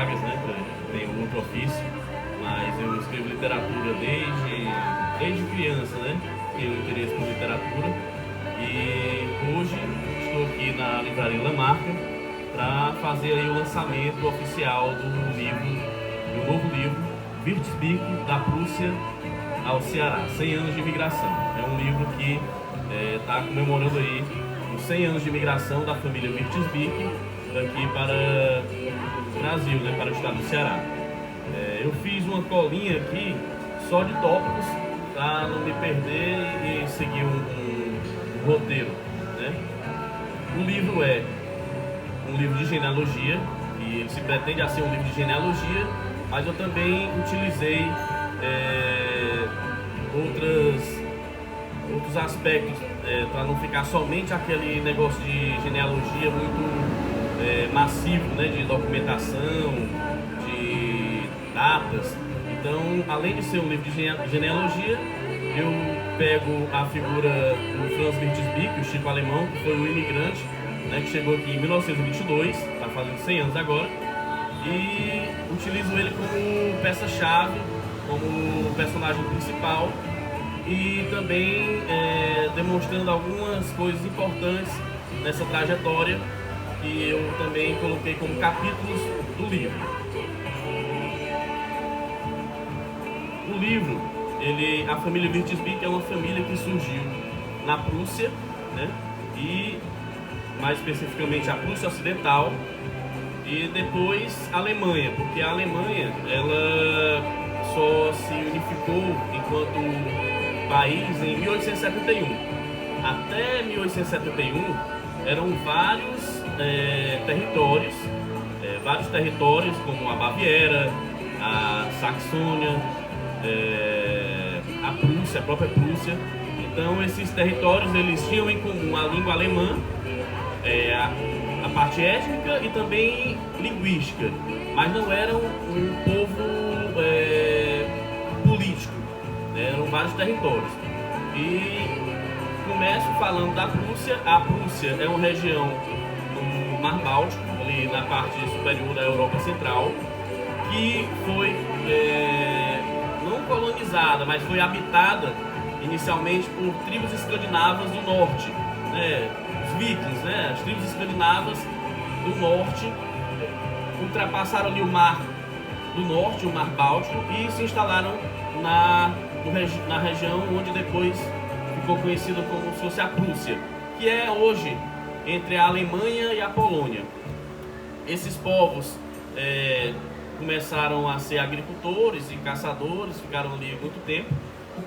vagas, né? Eu tenho outro ofício, mas eu escrevo literatura desde criança, né? Tenho interesse por literatura e hoje estou aqui na Livraria Lamarca para fazer aí o lançamento oficial do meu novo livro, Wirtesbeek, da Prússia ao Ceará, 100 anos de imigração. É um livro que está comemorando aí os 100 anos de imigração da família Wirtesbeek daqui para o Brasil, né, para o estado do Ceará. Eu fiz uma colinha aqui só de tópicos para não me perder e seguir um roteiro, né? O livro é um livro de genealogia e ele se pretende a ser um livro de genealogia, mas eu também utilizei outros aspectos para não ficar somente aquele negócio de genealogia muito massivo, né, de documentação, de datas. Então, além de ser um livro de genealogia, eu pego a figura do Franz Wirtesbeek, o Chico alemão, que foi um imigrante, né, que chegou aqui em 1922, está fazendo 100 anos agora, e utilizo ele como peça-chave, como personagem principal, e também demonstrando algumas coisas importantes nessa trajetória que eu também coloquei como capítulos do livro. O livro, a família Wirtesbeek é uma família que surgiu na Prússia, né? E mais especificamente a Prússia Ocidental e depois a Alemanha, porque a Alemanha ela só se unificou enquanto país em 1871. Até 1871 eram vários territórios como a Baviera, a Saxônia, a própria Prússia. Então esses territórios eles tinham em comum a língua alemã, a parte étnica e também linguística, mas não eram um povo político, né? Eram vários territórios. E começo falando da Prússia. A Prússia é uma região no Mar Báltico, ali na parte superior da Europa Central, que foi não colonizada, mas foi habitada inicialmente por tribos escandinavas do norte, né? Os vikings, né? As tribos escandinavas do norte ultrapassaram ali o Mar do Norte, o Mar Báltico, e se instalaram na região onde depois ficou conhecida como se fosse a Prússia, que é hoje entre a Alemanha e a Polônia. Esses povos começaram a ser agricultores e caçadores, ficaram ali muito tempo,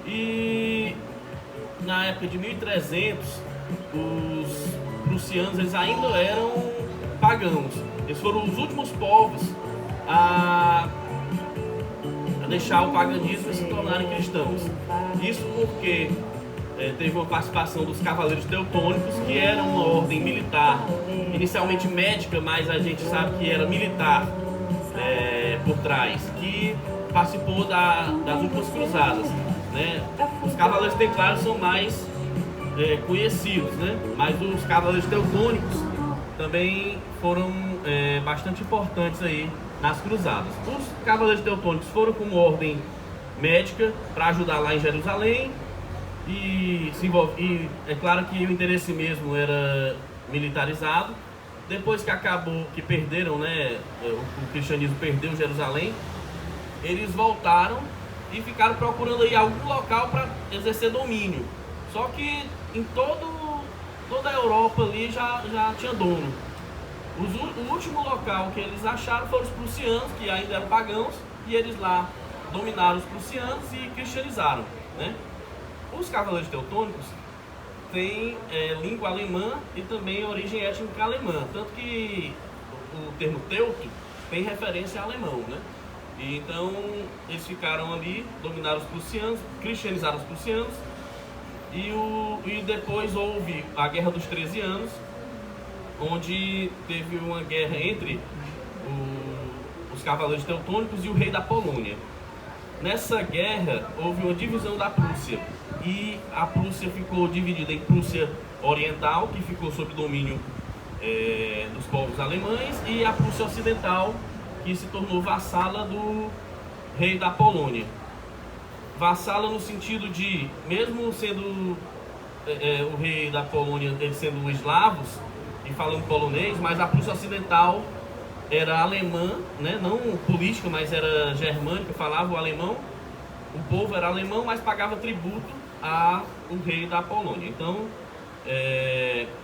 e na época de 1300 os prussianos eles ainda eram pagãos. Eles foram os últimos povos a deixar o paganismo e se tornarem cristãos. Isso porque teve uma participação dos cavaleiros teutônicos, que eram uma ordem militar, inicialmente médica, mas a gente sabe que era militar por trás, que participou das últimas cruzadas, né? Os cavaleiros templários são mais conhecidos, né? Mas os cavaleiros teutônicos também foram bastante importantes aí nas cruzadas. Os cavaleiros teutônicos foram como ordem médica para ajudar lá em Jerusalém e é claro que o interesse mesmo era militarizado. Depois que perderam, né, o cristianismo perdeu Jerusalém, eles voltaram e ficaram procurando aí algum local para exercer domínio. Só que em toda a Europa ali já tinha dono. O último local que eles acharam foram os prussianos, que ainda eram pagãos, e eles lá dominaram os prussianos e cristianizaram, né? Os cavaleiros teutônicos têm língua alemã e também origem étnica alemã, tanto que o termo teuto tem referência a alemão, né? E então eles ficaram ali, dominaram os prussianos, cristianizaram os prussianos, e depois houve a Guerra dos 13 Anos, onde teve uma guerra entre os cavaleiros teutônicos e o rei da Polônia. Nessa guerra houve uma divisão da Prússia, e a Prússia ficou dividida em Prússia Oriental, que ficou sob domínio dos povos alemães, e a Prússia Ocidental, que se tornou vassala do rei da Polônia. Vassala no sentido de, mesmo sendo o rei da Polônia, eles sendo eslavos e falando polonês, mas a Prússia Ocidental era alemã, né? Não política, mas era germânica, falava o alemão. O povo era alemão, mas pagava tributo ao rei da Polônia. Então,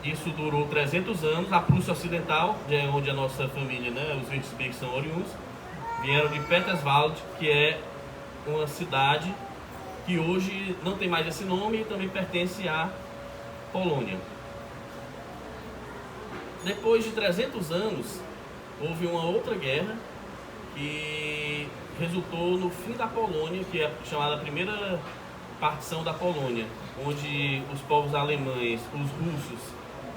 isso durou 300 anos. A Prússia Ocidental, onde a nossa família, né, os Württemberg são oriundos, vieram de Peterswald, que é uma cidade que hoje não tem mais esse nome e também pertence à Polônia. Depois de 300 anos, houve uma outra guerra que resultou no fim da Polônia, que é chamada Primeira Partição da Polônia, onde os povos alemães, os russos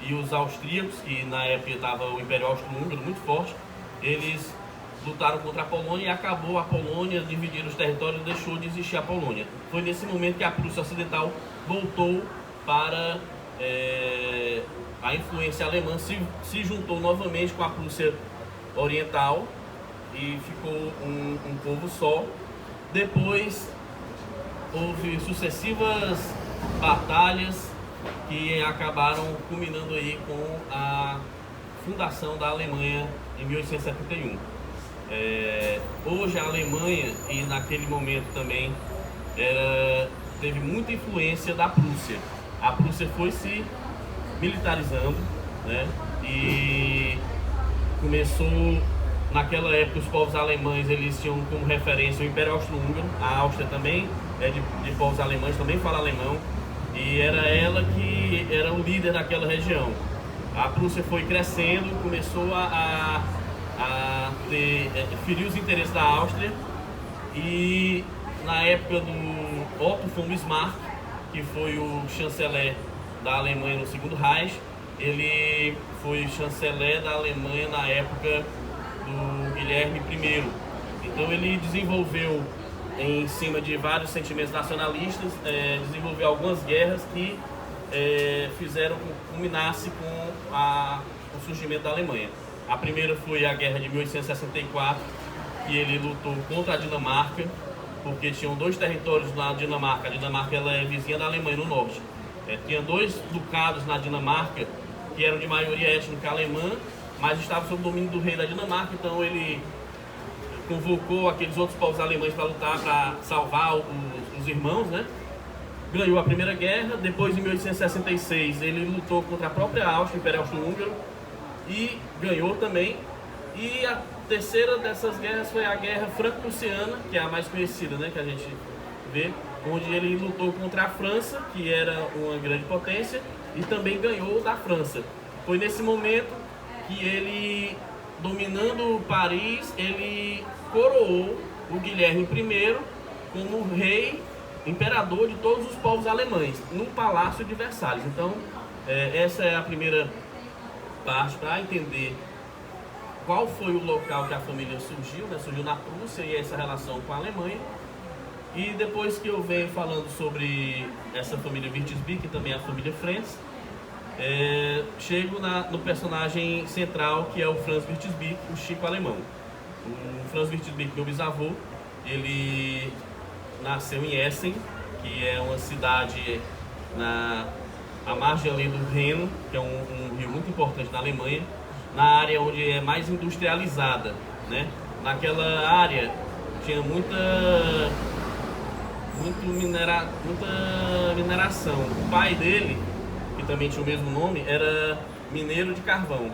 e os austríacos, que na época estava o Império Austro-Húngaro muito forte, eles lutaram contra a Polônia e acabou a Polônia, dividiram os territórios e deixou de existir a Polônia. Foi nesse momento que a Prússia Ocidental voltou para a influência alemã, se juntou novamente com a Prússia Oriental e ficou um povo só. Depois houve sucessivas batalhas que acabaram culminando aí com a fundação da Alemanha em 1871. Hoje a Alemanha, e naquele momento também, teve muita influência da Prússia. A Prússia foi se militarizando, né? E começou, naquela época, os povos alemães, eles tinham como referência o Império Austro-Húngaro. A Áustria também é de povos alemães, também fala alemão, e era ela que era o líder daquela região. A Prússia foi crescendo, começou a ferir os interesses da Áustria, e na época do Otto von Bismarck, que foi o chanceler da Alemanha no Segundo Reich, ele foi chanceler da Alemanha na época do Guilherme I. Então ele desenvolveu, em cima de vários sentimentos nacionalistas, desenvolveu algumas guerras que fizeram que culminasse com o surgimento da Alemanha. A primeira foi a Guerra de 1864, que ele lutou contra a Dinamarca, porque tinham dois territórios na Dinamarca. A Dinamarca, ela é vizinha da Alemanha no norte. Tinha dois ducados na Dinamarca que eram de maioria étnica alemã, mas estavam sob o domínio do rei da Dinamarca. Então ele convocou aqueles outros povos alemães para lutar, para salvar os irmãos, né? Ganhou a Primeira Guerra. Depois, em 1866, ele lutou contra a própria Áustria, o Império Austro-Húngaro, e ganhou também. E a terceira dessas guerras foi a Guerra Franco-Prussiana, que é a mais conhecida, né, que a gente vê, onde ele lutou contra a França, que era uma grande potência, e também ganhou da França. Foi nesse momento que ele, dominando Paris, ele coroou o Guilherme I como rei, imperador de todos os povos alemães, no Palácio de Versalhes. Então, essa é a primeira parte para entender qual foi o local que a família surgiu, né? Surgiu na Prússia, e essa relação com a Alemanha. E depois que eu venho falando sobre essa família Württemberg, que também é a família Frentz, chego no personagem central, que é o Franz Württemberg, o Chico alemão. O Franz Württemberg, meu bisavô, ele nasceu em Essen, que é uma cidade à margem ali do Reno, que é um rio muito importante na Alemanha, na área onde é mais industrializada, né? Naquela área tinha muita mineração. O pai dele, que também tinha o mesmo nome, era mineiro de carvão.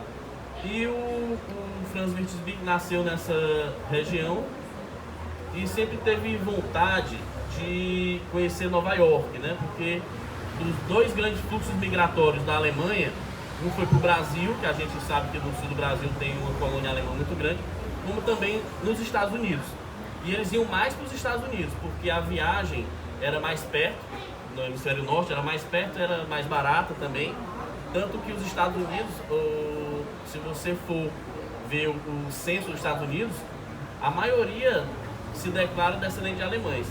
E o Franz Württemberg nasceu nessa região e sempre teve vontade de conhecer Nova York, né? Porque dos dois grandes fluxos migratórios da Alemanha, um foi para o Brasil, que a gente sabe que no sul do Brasil tem uma colônia alemã muito grande, como também nos Estados Unidos. E eles iam mais para os Estados Unidos, porque a viagem era mais perto, no hemisfério norte era mais perto, era mais barata também. Tanto que os Estados Unidos, se você for ver o censo dos Estados Unidos, a maioria se declara descendente de alemães.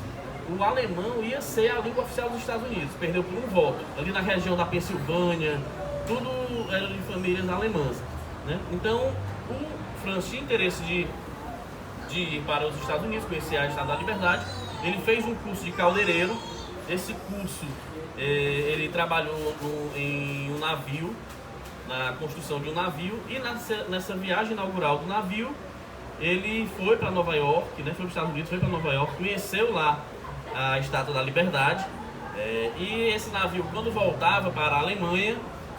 O alemão ia ser a língua oficial dos Estados Unidos, perdeu por um voto. Ali na região da Pensilvânia, tudo era de famílias alemãs, né? Então, o Franz tinha interesse de de ir para os Estados Unidos, conhecer a Estátua da Liberdade. Ele fez um curso de caldeireiro. Esse curso, ele trabalhou em um navio, na construção de um navio, e nessa viagem inaugural do navio, ele foi para Nova York, né, foi para os Estados Unidos, foi para Nova York, conheceu lá a Estátua da Liberdade, e esse navio, quando voltava para a Alemanha,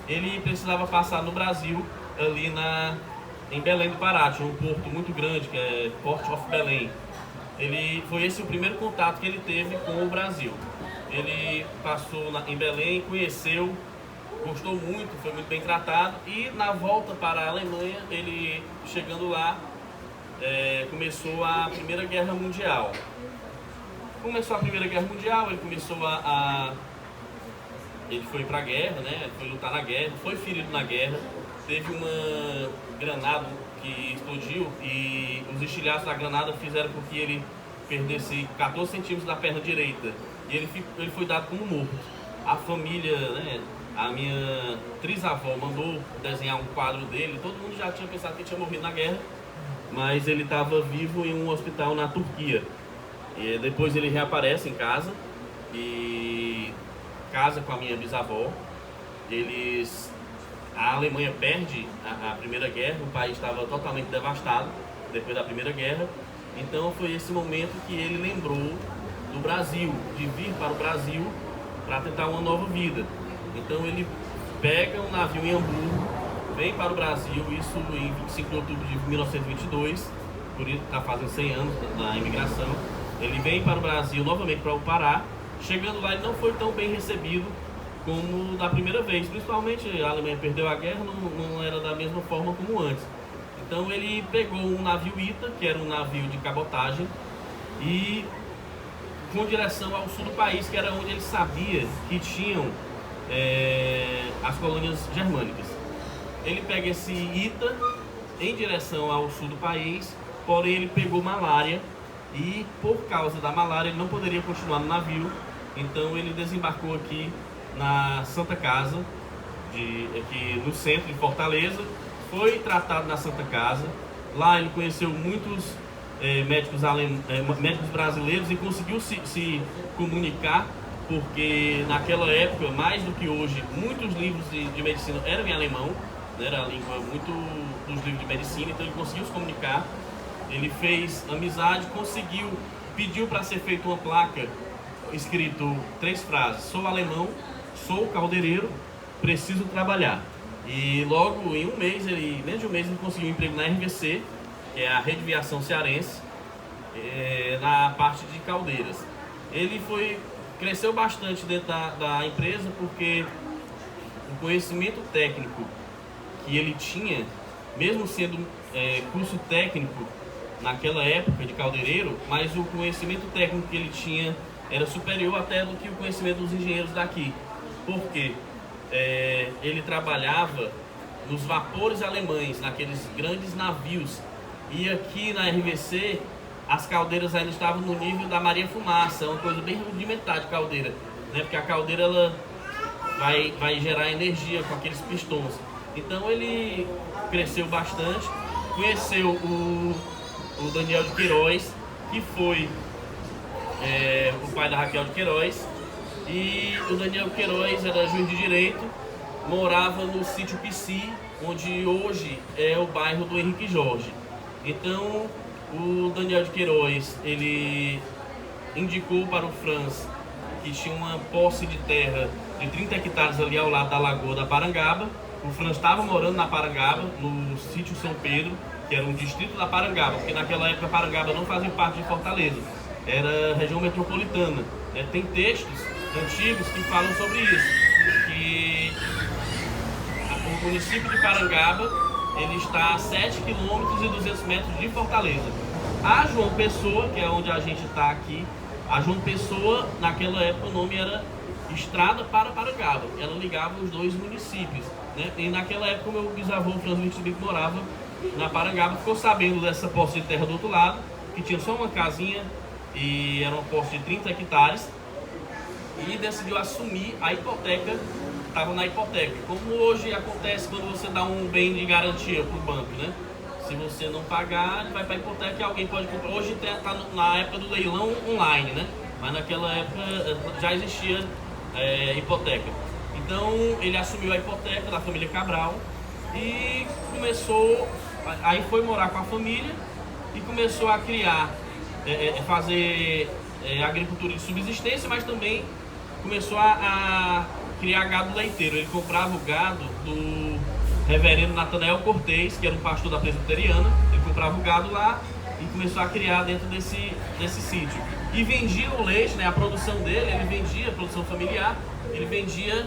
ele precisava passar no Brasil, ali em Belém do Pará, tinha um porto muito grande, que é Port of Belém. Foi esse o primeiro contato que ele teve com o Brasil. Ele passou em Belém, conheceu, gostou muito, foi muito bem tratado, e na volta para a Alemanha, ele chegando lá, começou a Primeira Guerra Mundial. Começou a Primeira Guerra Mundial, ele começou ele foi para a guerra, né? Foi lutar na guerra, foi ferido na guerra, teve uma granada que explodiu e os estilhaços da granada fizeram com que ele perdesse 14 centímetros da perna direita. E ele foi dado como morto. A família, né, a minha trisavó mandou desenhar um quadro dele. Todo mundo já tinha pensado que ele tinha morrido na guerra, mas ele estava vivo em um hospital na Turquia. E depois ele reaparece em casa e casa com a minha bisavó. A Alemanha perde a Primeira Guerra, o país estava totalmente devastado depois da Primeira Guerra. Então foi esse momento que ele lembrou do Brasil, de vir para o Brasil para tentar uma nova vida. Então ele pega um navio em Hamburgo, vem para o Brasil, isso em 25 de outubro de 1922, por isso está fazendo 100 anos da imigração. Ele vem para o Brasil novamente para o Pará. Chegando lá, ele não foi tão bem recebido como da primeira vez, principalmente a Alemanha perdeu a guerra, não era da mesma forma como antes. Então ele pegou um navio ITA, que era um navio de cabotagem, e com direção ao sul do país, que era onde ele sabia que tinham as colônias germânicas. Ele pega esse ITA em direção ao sul do país, porém ele pegou malária, e por causa da malária ele não poderia continuar no navio. Então ele desembarcou aqui na Santa Casa, aqui no centro de Fortaleza, foi tratado na Santa Casa. Lá ele conheceu muitos médicos brasileiros e conseguiu se comunicar, porque naquela época, mais do que hoje, muitos livros de medicina eram em alemão, né, era a língua muito dos livros de medicina, então ele conseguiu se comunicar. Ele fez amizade, pediu para ser feita uma placa escrito 3 frases: sou alemão, sou caldeireiro, preciso trabalhar. E logo em menos de um mês ele conseguiu um emprego na RVC, que é a Rede Viação Cearense, na parte de caldeiras. Ele cresceu bastante dentro da empresa, porque o conhecimento técnico que ele tinha, mesmo sendo curso técnico naquela época de caldeireiro, mas o conhecimento técnico que ele tinha era superior até do que o conhecimento dos engenheiros daqui. Por quê? Ele trabalhava nos vapores alemães, naqueles grandes navios, e aqui na RVC as caldeiras ainda estavam no nível da Maria Fumaça, uma coisa bem rudimentar de caldeira, né? Porque a caldeira ela vai gerar energia com aqueles pistões. Então ele cresceu bastante, conheceu o Daniel de Queiroz, que foi o pai da Raquel de Queiroz. E o Daniel Queiroz era juiz de direito, morava no sítio Pici, onde hoje é o bairro do Henrique Jorge. Então o Daniel de Queiroz, ele indicou para o Franz, que tinha uma posse de terra de 30 hectares ali ao lado da Lagoa da Parangaba. O Franz estava morando na Parangaba, no sítio São Pedro, que era um distrito da Parangaba, porque naquela época a Parangaba não fazia parte de Fortaleza, era região metropolitana. Tem textos antigos que falam sobre isso, que o município de Parangaba ele está a 7 km e 200 metros de Fortaleza. A João Pessoa, que é onde a gente está aqui, a João Pessoa, naquela época o nome era Estrada para Parangaba, ela ligava os dois municípios, né? E naquela época o meu bisavô, Franz Lichtbick, morava na Parangaba, ficou sabendo dessa posse de terra do outro lado, que tinha só uma casinha e era uma posse de 30 hectares, e decidiu assumir a hipoteca, estava na hipoteca, como hoje acontece quando você dá um bem de garantia para o banco, né? Se você não pagar, ele vai para a hipoteca e alguém pode comprar. Hoje está na época do leilão online, né? Mas naquela época já existia hipoteca. Então ele assumiu a hipoteca da família Cabral e começou, aí foi morar com a família e começou a criar, fazer agricultura de subsistência, mas também começou a criar gado leiteiro. Ele comprava o gado do reverendo Natanael Cortez, que era um pastor da presbiteriana. Ele comprava o gado lá e começou a criar dentro desse sítio. E vendia o leite, né, a produção dele, ele vendia, a produção familiar, ele vendia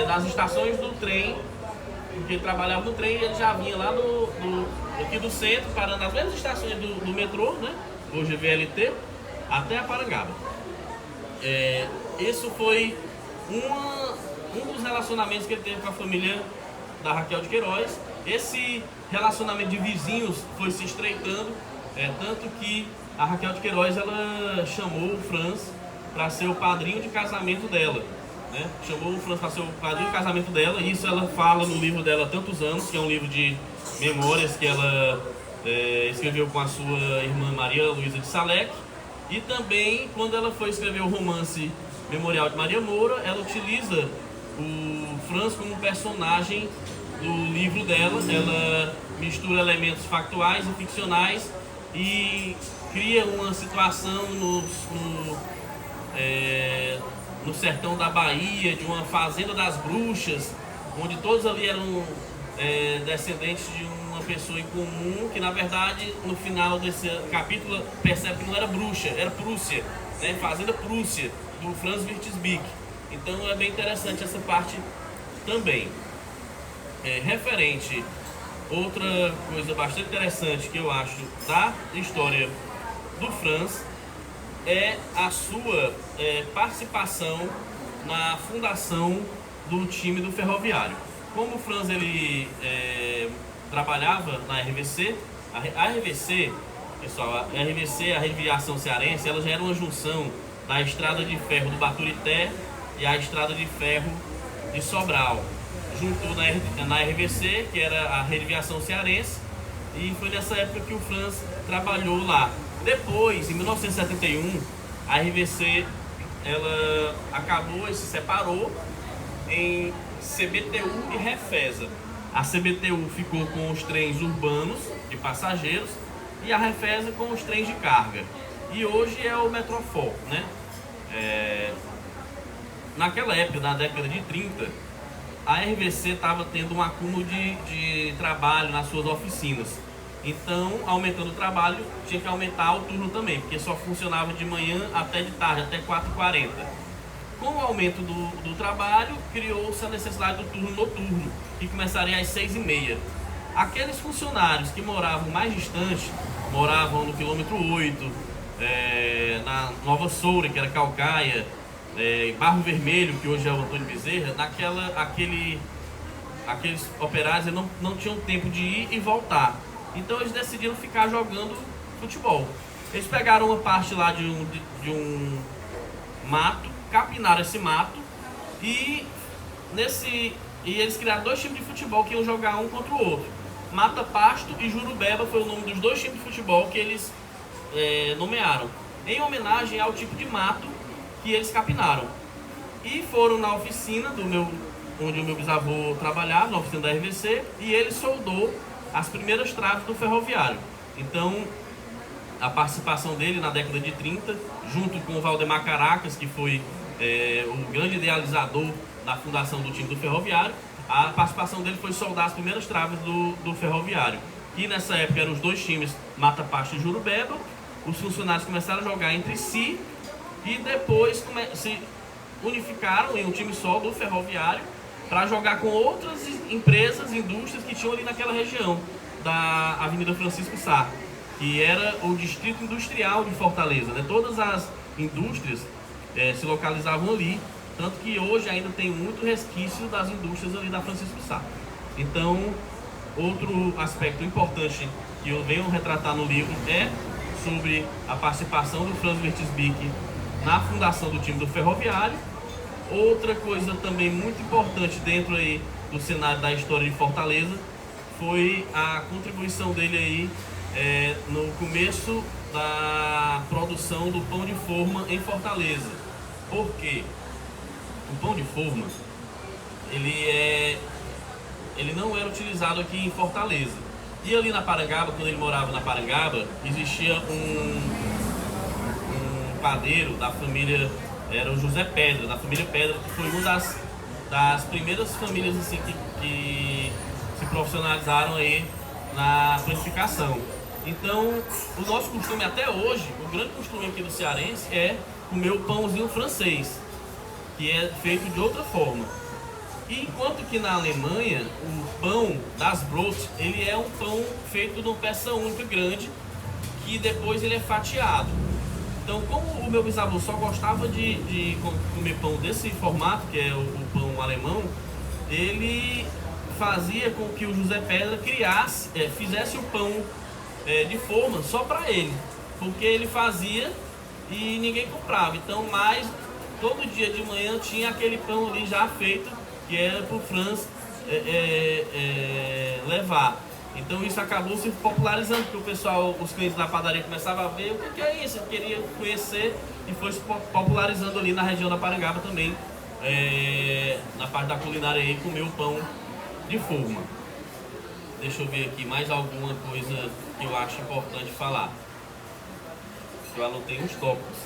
nas estações do trem, porque ele trabalhava no trem e ele já vinha lá aqui do centro, parando nas mesmas estações do metrô, né, hoje VLT, até a Parangaba. Isso foi um dos relacionamentos que ele teve com a família da Raquel de Queiroz. Esse relacionamento de vizinhos foi se estreitando, tanto que a Raquel de Queiroz ela chamou o Franz para ser o padrinho de casamento dela, né? Chamou o Franz para ser o padrinho de casamento dela, e isso ela fala no livro dela Tantos Anos, que é um livro de memórias que ela escreveu com a sua irmã Maria Luísa de Salek. E também quando ela foi escrever o romance Memorial de Maria Moura, ela utiliza o Franz como personagem do livro dela. Ela mistura elementos factuais e ficcionais e cria uma situação no sertão da Bahia, de uma fazenda das bruxas, onde todos ali eram descendentes de uma pessoa em comum, que na verdade no final desse capítulo percebe que não era bruxa, era Prússia, né? Fazenda Prússia, do Franz Wirtz-Bicke. Então é bem interessante essa parte também. Referente, outra coisa bastante interessante que eu acho da história do Franz é a sua participação na fundação do time do Ferroviário. Como o Franz ele trabalhava na RVC, a RVC, pessoal, a RVC, a Rede de Aviação Cearense, ela já era uma junção da estrada de ferro do Baturité e a estrada de ferro de Sobral. Juntou na RVC, que era a Rede de Aviação Cearense, e foi nessa época que o Franz trabalhou lá. Depois, em 1971, a RVC ela acabou e se separou em CBTU e Refesa. A CBTU ficou com os trens urbanos de passageiros e a Refesa com os trens de carga. E hoje é o Metrofor, né? Naquela época, na década de 30, a RVC estava tendo um acúmulo de trabalho nas suas oficinas. Então, aumentando o trabalho, tinha que aumentar o turno também, porque só funcionava de manhã até de tarde, até 4h40. Com o aumento do trabalho, criou-se a necessidade do turno noturno, que começaria às 6h30. Aqueles funcionários que moravam mais distante, moravam no quilômetro 8, na Nova Soura, que era Calcaia, Barro Vermelho, que hoje é o Antônio Bezerra, aqueles operários não tinham tempo de ir e voltar. Então eles decidiram ficar jogando futebol. Eles pegaram uma parte lá de um mato, capinaram esse mato e eles criaram dois times de futebol que iam jogar um contra o outro. Mata Pasto e Jurubeba foi o nome dos dois times de futebol que eles nomearam, em homenagem ao tipo de mato que eles capinaram. E foram na oficina onde o meu bisavô trabalhava, na oficina da RVC, e ele soldou as primeiras traves do ferroviário. Então, a participação dele na década de 30, junto com o Valdemar Caracas, que foi o grande idealizador da fundação do time do ferroviário, a participação dele foi soldar as primeiras traves do ferroviário. E nessa época eram os dois times, Mata Pasto e Jurubeba. Os funcionários começaram a jogar entre si e depois se unificaram em um time só do ferroviário para jogar com outras empresas, indústrias que tinham ali naquela região da Avenida Francisco Sá, que era o distrito industrial de Fortaleza, né? Todas as indústrias se localizavam ali, tanto que hoje ainda tem muito resquício das indústrias ali da Francisco Sá. Então, outro aspecto importante que eu venho retratar no livro é sobre a participação do Franz Wirtz-Bicke na fundação do time do ferroviário. Outra coisa também muito importante dentro aí do cenário da história de Fortaleza foi a contribuição dele aí no começo da produção do pão de forma em Fortaleza. Por quê? O pão de forma, ele não era utilizado aqui em Fortaleza. E ali na Parangaba, quando ele morava na Parangaba, existia um padeiro da família, era o José Pedra, da família Pedra, que foi uma das primeiras famílias assim, que se profissionalizaram aí na panificação. Então, o nosso costume até hoje, o grande costume aqui do cearense é comer o pãozinho francês, que é feito de outra forma. E enquanto que na Alemanha, o pão das Brot, ele é um pão feito numa peça única grande, que depois ele é fatiado. Então, como o meu bisavô só gostava de comer pão desse formato, que é o pão alemão, ele fazia com que o José Pedra fizesse o pão de forma só para ele, porque ele fazia e ninguém comprava. Então, mas todo dia de manhã tinha aquele pão ali já feito, que era para o Franz levar. Então isso acabou se popularizando, porque o pessoal, os clientes da padaria começavam a ver o que é isso, eu queria conhecer, e foi se popularizando ali na região da Parangaba também, na parte da culinária aí, comer o pão de forma. Deixa eu ver aqui mais alguma coisa que eu acho importante falar. Eu anotei uns tópicos.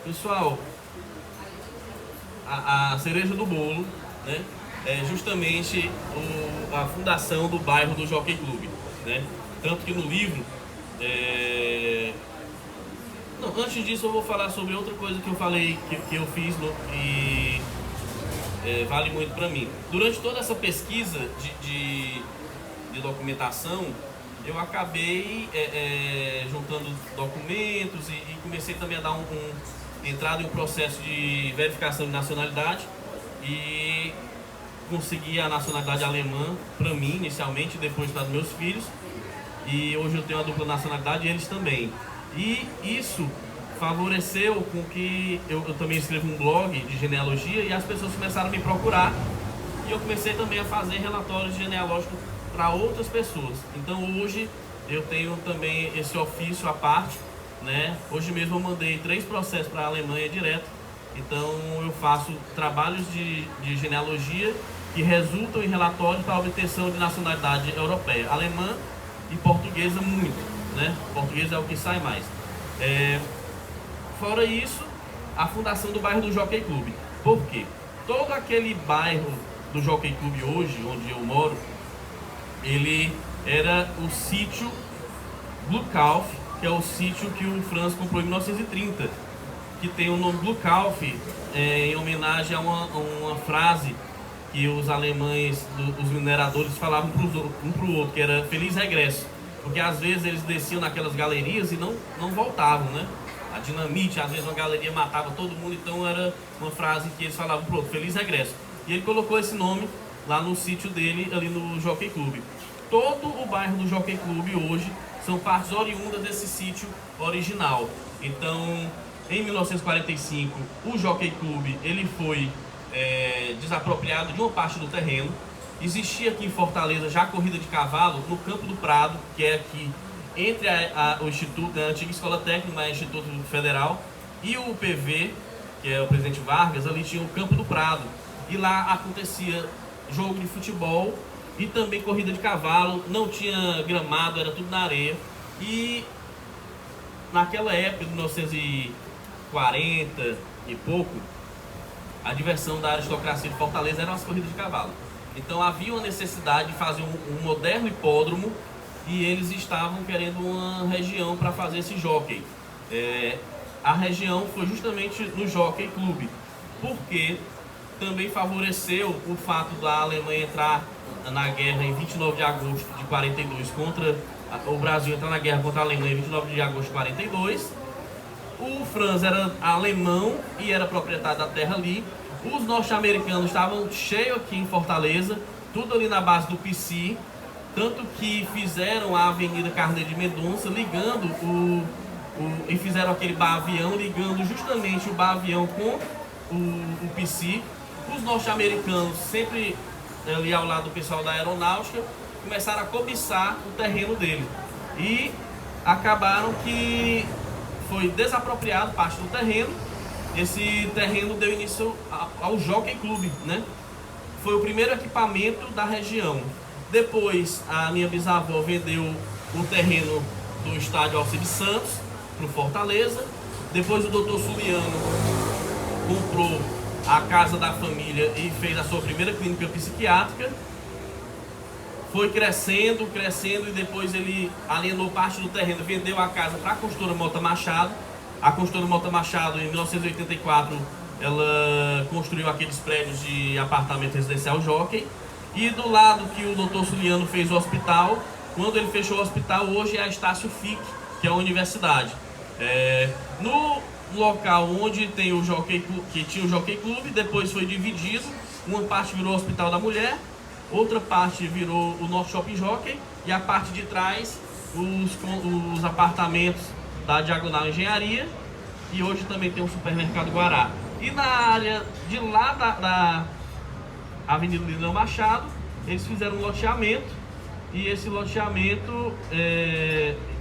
Pessoal, a cereja do bolo, né, é justamente a fundação do bairro do Jockey Club, né? Tanto que no livro, não, antes disso eu vou falar sobre outra coisa que eu falei, que eu fiz e vale muito para mim. Durante toda essa pesquisa de documentação, eu acabei juntando documentos e comecei também a dar entrada em um processo de verificação de nacionalidade e consegui a nacionalidade alemã para mim inicialmente, depois para os meus filhos, e hoje eu tenho a dupla nacionalidade e eles também. E isso favoreceu com que eu também escrevo um blog de genealogia e as pessoas começaram a me procurar e eu comecei também a fazer relatórios genealógicos para outras pessoas. Então hoje eu tenho também esse ofício à parte, né? Hoje mesmo eu mandei 3 processos para a Alemanha direto. Então eu faço trabalhos de genealogia que resultam em relatórios para obtenção de nacionalidade europeia, alemã e portuguesa muito, né? Português é o que sai mais. Fora isso, a fundação do bairro do Jockey Club. Por quê? Todo aquele bairro do Jockey Club hoje, onde eu moro, ele era o sítio Blukauf, que é o sítio que o Franz comprou em 1930, que tem o nome Blukauf em homenagem a uma frase que os alemães, os mineradores falavam um para o outro, que era feliz regresso, porque às vezes eles desciam naquelas galerias e não voltavam, né? A dinamite, às vezes uma galeria matava todo mundo, então era uma frase que eles falavam pro outro, feliz regresso. E ele colocou esse nome lá no sítio dele, ali no Jockey Club. Todo o bairro do Jockey Club hoje são partes oriundas desse sítio original. Então, em 1945, o Jockey Club ele foi desapropriado de uma parte do terreno. Existia aqui em Fortaleza já corrida de cavalo no Campo do Prado, que é aqui entre o Instituto, a antiga Escola Técnica, mas Instituto Federal, e o PV, que é o Presidente Vargas, ali tinha o Campo do Prado. E lá acontecia jogo de futebol e também corrida de cavalo, não tinha gramado, era tudo na areia. E naquela época, de 1940 e pouco, a diversão da aristocracia de Fortaleza eram as corridas de cavalo. Então havia uma necessidade de fazer um moderno hipódromo e eles estavam querendo uma região para fazer esse jockey. A região foi justamente no Jockey Club, porque também favoreceu o fato da Alemanha entrar na guerra em 29 de agosto de 42 o Brasil entrar na guerra contra a Alemanha em 29 de agosto de 42. O Franz era alemão e era proprietário da terra ali. Os norte-americanos estavam cheios aqui em Fortaleza, tudo ali na base do PC, tanto que fizeram a Avenida Carneiro de Mendonça ligando e fizeram aquele bar-avião ligando justamente o bar-avião com o PC. Os norte-americanos sempre ali ao lado do pessoal da aeronáutica, começaram a cobiçar o terreno dele. E acabaram que foi desapropriado parte do terreno. Esse terreno deu início ao Jockey Club, né? Foi o primeiro equipamento da região. Depois, a minha bisavó vendeu o terreno do estádio Alcides Santos para o Fortaleza. Depois, o doutor Suliano comprou a casa da família e fez a sua primeira clínica psiquiátrica. Foi crescendo e depois ele alienou parte do terreno, vendeu a casa para a construtora Mota Machado. A construtora Mota Machado, em 1984, ela construiu aqueles prédios de apartamento residencial Jockey. E do lado que o doutor Suliano fez o hospital, quando ele fechou o hospital, hoje é a Estácio FIC, que é a universidade. No local onde tem o Jockey, que tinha o Jockey Club, depois foi dividido. Uma parte virou o Hospital da Mulher, outra parte virou o Norte Shopping Jockey, e a parte de trás os apartamentos da Diagonal Engenharia, e hoje também tem um supermercado Guará. E na área de lá da Avenida Linão Machado, eles fizeram um loteamento, e esse loteamento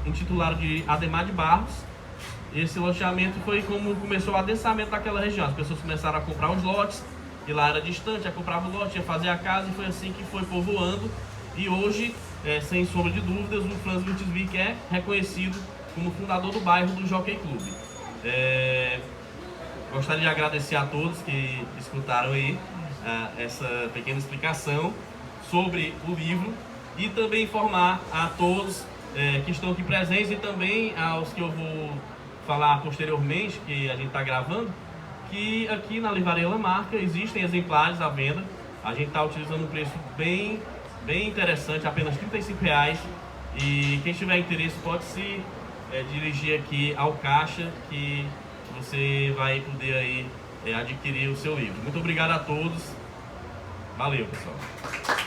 intitulado de Ademar de Barros. Esse loteamento foi como começou o adensamento daquela região. As pessoas começaram a comprar os lotes, e lá era distante, já comprava o lote, ia fazer a casa, e foi assim que foi povoando. E hoje, sem sombra de dúvidas, o Franz Lutzvig é reconhecido como fundador do bairro do Jockey Club. Gostaria de agradecer a todos que escutaram aí essa pequena explicação sobre o livro, e também informar a todos que estão aqui presentes, e também aos que eu vou falar posteriormente, que a gente está gravando, que aqui na Livraria Lamarca existem exemplares à venda. A gente está utilizando um preço bem interessante, apenas R$35, e quem tiver interesse pode se dirigir aqui ao caixa, que você vai poder aí adquirir o seu livro. Muito obrigado a todos. Valeu, pessoal.